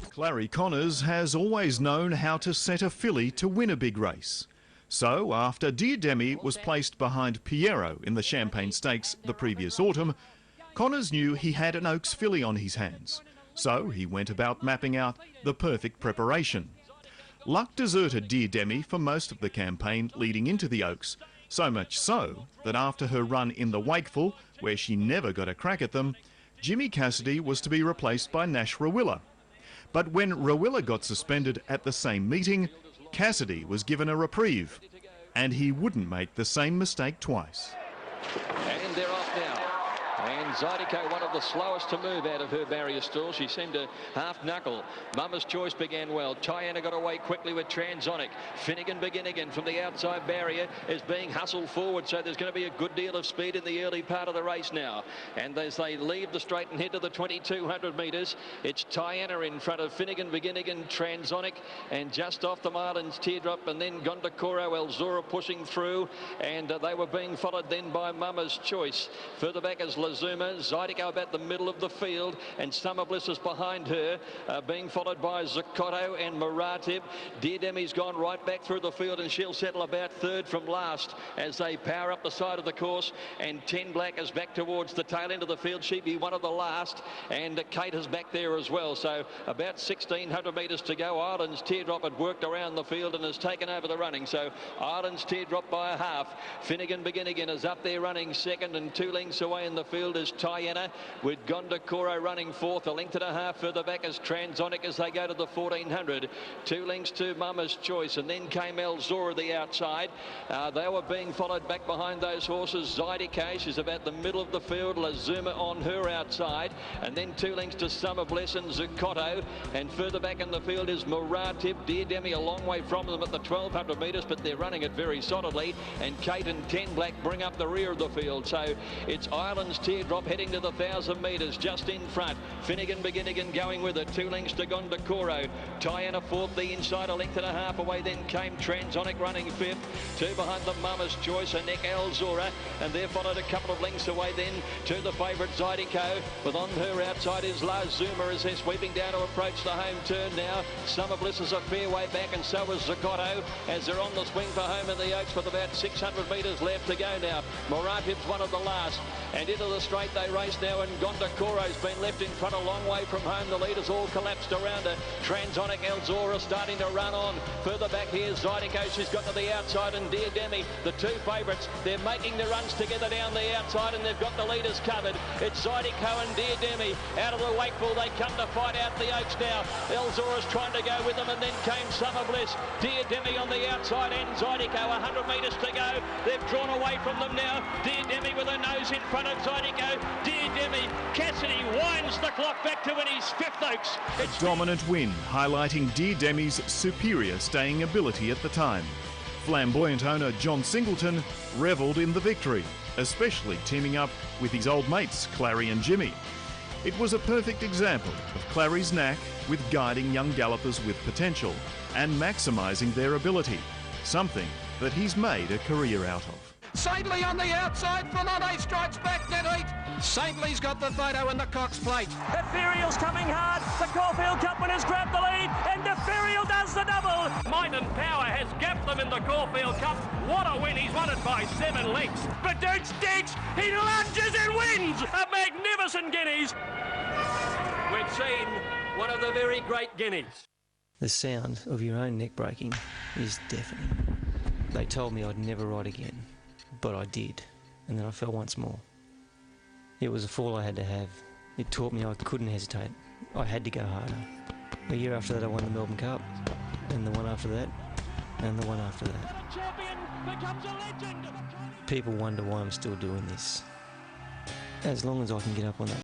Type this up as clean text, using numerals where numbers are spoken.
Clary Connors has always known how to set a filly to win a big race. So, after Dear Demi was placed behind Piero in the Champagne Stakes the previous autumn, Connors knew he had an Oaks filly on his hands. So he went about mapping out the perfect preparation. Luck deserted Dear Demi for most of the campaign leading into the Oaks, so much so that after her run in the Wakeful, where she never got a crack at them, Jimmy Cassidy was to be replaced by Nash Rawiller. But when Rawiller got suspended at the same meeting, Cassidy was given a reprieve, and he wouldn't make the same mistake twice. And they're off now. And Zydeco, one of the slowest to move out of her barrier stall. She seemed to half-knuckle. Mama's Choice began well. Tiana got away quickly with Transonic. Finnegan begin again from the outside barrier is being hustled forward, so there's going to be a good deal of speed in the early part of the race now. And as they leave the straight and head to the 2,200 metres, it's Tiana in front of Finnegan begin again, Transonic, and just off the Marlin's Teardrop, and then Gondokoro, Elzora pushing through, and they were being followed then by Mama's Choice. Further back is Lazuma, Zydeco about the middle of the field, and Summer Bliss is behind her, being followed by Zucotto and Muratib. Dear Demi's gone right back through the field, and she'll settle about third from last as they power up the side of the course, and 10 Black is back towards the tail end of the field. She'd be one of the last, and Kate is back there as well. So about 1,600 metres to go. Ireland's Teardrop had worked around the field and has taken over the running. So Ireland's Teardrop by a half. Finnegan begin again is up there running second, and 2 lengths away in the field is Tiana, with Gondokoro running fourth. A length and a half further back is Transonic as they go to the 1,400. 2 lengths to Mama's Choice, and then came Elzora the outside. They were being followed back behind those horses. Zydeco, she's about the middle of the field. Lazuma on her outside, and then 2 lengths to Summer Bliss and Zucotto, and further back in the field is Muratib. Dear Demi a long way from them at the 1,200 metres, but they're running it very solidly, and Kate and 10 Black bring up the rear of the field. So it's Ireland's Teardrop heading to the 1,000 metres just in front. Finnegan begin again going with it. 2 lengths to Gondokoro. Tiana fourth, the inside, a length and a half away. Then came Transonic running fifth. 2 behind the Mama's Choice and Nick Elzora, and they're followed a couple of lengths away then to the favourite Zydeco. With on her outside is Lazuma as they're sweeping down to approach the home turn now. Summer Bliss is a fair way back, and so is Zucotto as they're on the swing for home in the Oaks with about 600 metres left to go now. Muratib's one of the last, and into the straight they race now, and Gondokoro's been left in front a long way from home. The leaders all collapsed around her. Transonic, Elzora starting to run on. Further back here, Zydeco, she's got to the outside, and Dear Demi, the 2 favourites, they're making the runs together down the outside, and they've got the leaders covered. It's Zydeco and Dear Demi out of the Wakeful. They come to fight out the Oaks now. Elzora's trying to go with them, and then came Summer Bliss. Dear Demi on the outside, and Zydeco, 100 metres to go. They've drawn away from them now. Dear Demi with her nose in front of Zydeco. Dear Demi, Cassidy winds the clock back to win his 5th Oaks. A dominant win, highlighting Dear Demi's superior staying ability at the time. Flamboyant owner John Singleton revelled in the victory, especially teaming up with his old mates Clary and Jimmy. It was a perfect example of Clary's knack with guiding young gallopers with potential and maximising their ability, something that he's made a career out of. Saintly on the outside, Fernando strikes back, net heat. Saintly's got the photo in the Cox plate. Ethereal's coming hard. The Caulfield Cup winners grab the lead, and Ethereal does the double. Might and Power has gapped them in the Caulfield Cup. What a win, he's won it by 7 lengths. But Dukes digs, he lunges and wins a magnificent Guineas. We've seen one of the very great Guineas. The sound of your own neck breaking is deafening. They told me I'd never ride again, but I did, and then I fell once more. It was a fall I had to have. It taught me I couldn't hesitate. I had to go harder. A year after that I won the Melbourne Cup, and the one after that, and the one after that. The champion becomes a legend. People wonder why I'm still doing this. As long as I can get up on that